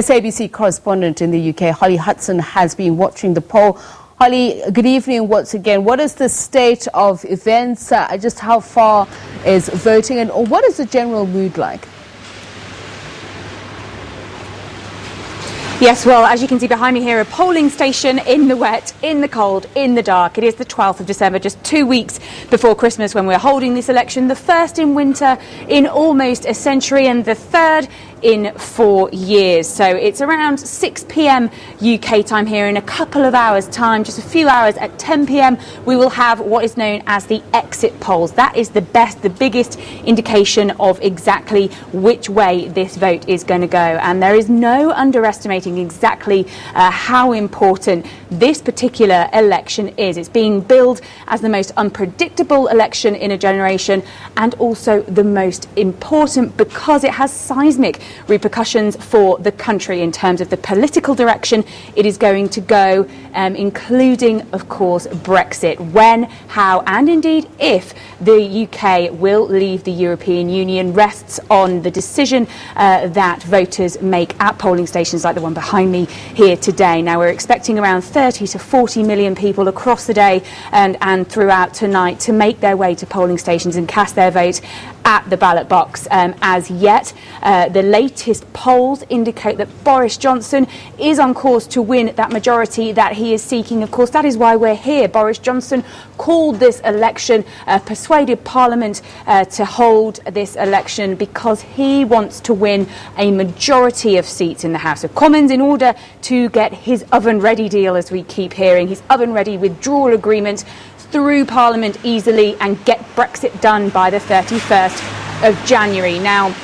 SABC correspondent in the UK, Holly Hudson, has been watching the poll. Holly, good evening once again. What is the state of events? Just how far is voting, and what is the general mood like? Yes, well, as you can see behind me here, a polling station in the wet, in the cold, in the dark. It is the 12th of December, just 2 weeks before Christmas when we're holding this election, the first in winter in almost a century and the third in 4 years. So it's around 6 p.m. UK time here. In a couple of hours time, just a few hours, at 10 p.m. we will have what is known as the exit polls. That is the biggest indication of exactly which way this vote is going to go, and there is no underestimating exactly how important this particular election is. It's being billed as the most unpredictable election in a generation, and also the most important because it has seismic repercussions for the country in terms of the political direction it is going to go, including, of course, Brexit. When, how, and indeed if the UK will leave the European Union rests on the decision that voters make at polling stations like the one behind me here today. Now, we're expecting around 30 to 40 million people across the day and throughout tonight to make their way to polling stations and cast their vote at the ballot box. As yet, the latest polls indicate that Boris Johnson is on course to win that majority that he is seeking. Of course, that is why we're here. Boris Johnson called this election, persuaded Parliament to hold this election because he wants to win a majority of seats in the House of Commons in order to get his oven-ready deal, as we keep hearing, his oven-ready withdrawal agreement through Parliament easily and get Brexit done by the 31st of January. Now,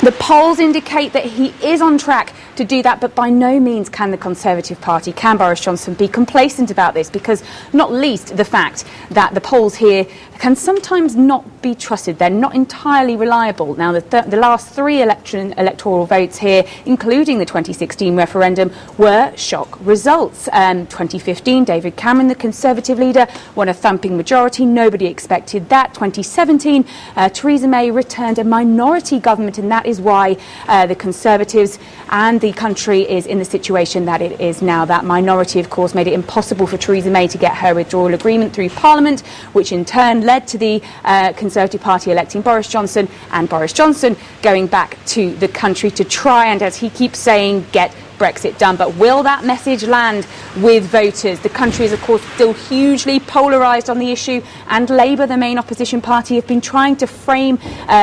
the polls indicate that he is on track to do that, but by no means can the Conservative Party, can Boris Johnson be complacent about this, because not least the fact that the polls here can sometimes not be trusted. They're not entirely reliable. Now, the last three electoral votes here, including the 2016 referendum, were shock results. 2015, David Cameron, the Conservative leader, won a thumping majority. Nobody expected that. 2017, Theresa May returned a minority government, and that is why the Conservatives and the country is in the situation that it is now. That minority, of course, made it impossible for Theresa May to get her withdrawal agreement through Parliament, which in turn led to the Conservative Party electing Boris Johnson, and Boris Johnson going back to the country to try and, as he keeps saying, get Brexit done. But will that message land with voters? The country is, of course, still hugely polarised on the issue, and Labour, the main opposition party, have been trying to frame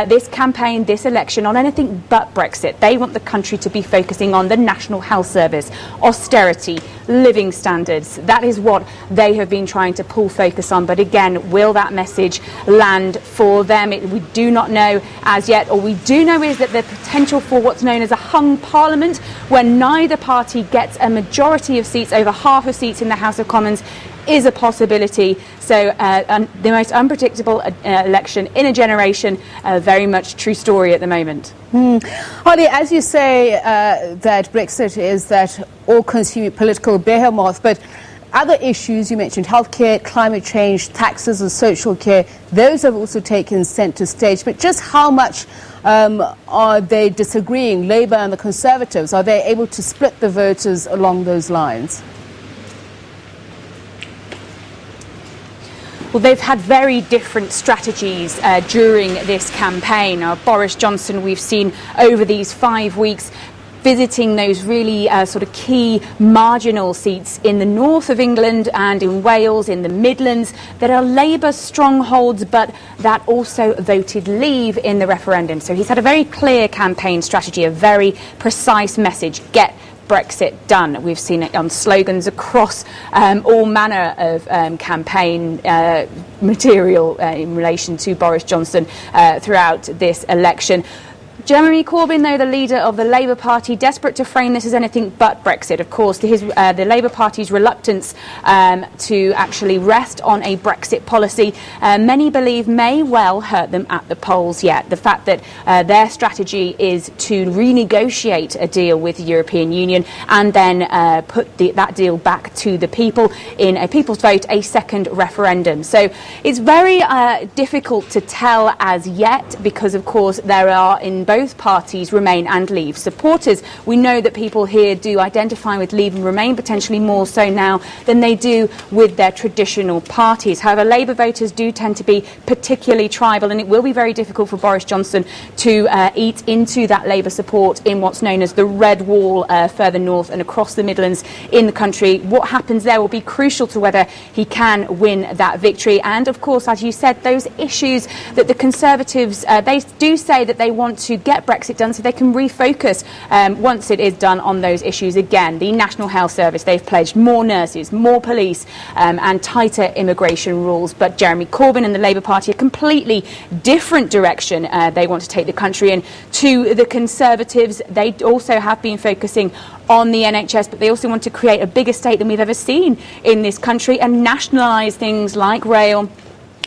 this campaign, this election, on anything but Brexit. They want the country to be focusing on the National Health Service, austerity, living standards. That is what they have been trying to pull focus on. But again, will that message land for them? We do not know as yet. All we do know is that the potential for what's known as a hung parliament, when neither party gets a majority of seats, over half of seats in the House of Commons, is a possibility. So the most unpredictable election in a generation, very much true story at the moment. Holly, as you say, that Brexit is that all-consuming political behemoth, but other issues you mentioned, healthcare, climate change, taxes and social care, those have also taken centre stage. But just how much are they disagreeing, Labour and the Conservatives? Are they able to split the voters along those lines? Well, they've had very different strategies during this campaign. Boris Johnson, we've seen over these 5 weeks, visiting those really sort of key marginal seats in the north of England and in Wales, in the Midlands, that are Labour strongholds, but that also voted Leave in the referendum. So he's had a very clear campaign strategy, a very precise message: get Brexit done. We've seen it on slogans across all manner of campaign material in relation to Boris Johnson throughout this election. Jeremy Corbyn, though, the leader of the Labour Party, desperate to frame this as anything but Brexit. Of course, the Labour Party's reluctance to actually rest on a Brexit policy, many believe may well hurt them at the polls yet. The fact that their strategy is to renegotiate a deal with the European Union and then put that deal back to the people in a people's vote, a second referendum. So it's very difficult to tell as yet, because, of course, there are in both both parties, Remain and Leave supporters. We know that people here do identify with Leave and Remain, potentially more so now than they do with their traditional parties. However, Labour voters do tend to be particularly tribal, and it will be very difficult for Boris Johnson to eat into that Labour support in what's known as the Red Wall further north and across the Midlands in the country. What happens there will be crucial to whether he can win that victory. And of course, as you said, those issues that the Conservatives, they do say that they want to get Brexit done so they can refocus once it is done on those issues again. The National Health Service, they've pledged more nurses, more police and tighter immigration rules. But Jeremy Corbyn and the Labour Party a completely different direction they want to take the country in. To the Conservatives, they also have been focusing on the NHS, but they also want to create a bigger state than we've ever seen in this country and nationalise things like rail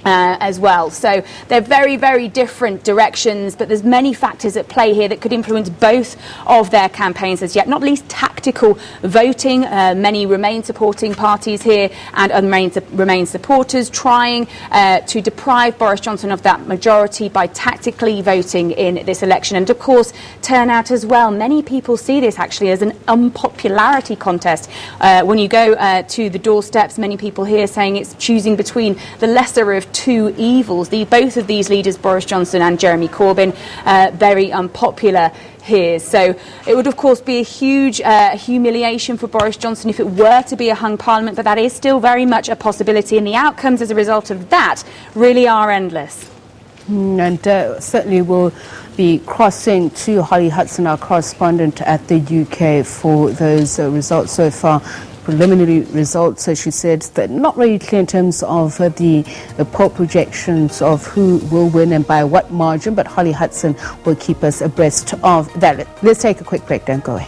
as well. So they're very, very different directions, but there's many factors at play here that could influence both of their campaigns as yet, not least tactical voting. Many Remain supporting parties here and Remain supporters trying to deprive Boris Johnson of that majority by tactically voting in this election. And of course, turnout as well. Many people see this actually as an unpopularity contest. When you go to the doorsteps, many people here saying it's choosing between the lesser of two evils. Both of these leaders, Boris Johnson and Jeremy Corbyn, very unpopular here. So it would, of course, be a huge humiliation for Boris Johnson if it were to be a hung parliament, but that is still very much a possibility, and the outcomes as a result of that really are endless. And certainly we'll be crossing to Holly Hudson, our correspondent at the UK, for those results so far. Preliminary results, so she said, that not really clear in terms of the poll projections of who will win and by what margin, but Holly Hudson will keep us abreast of that. Let's take a quick break, don't go away.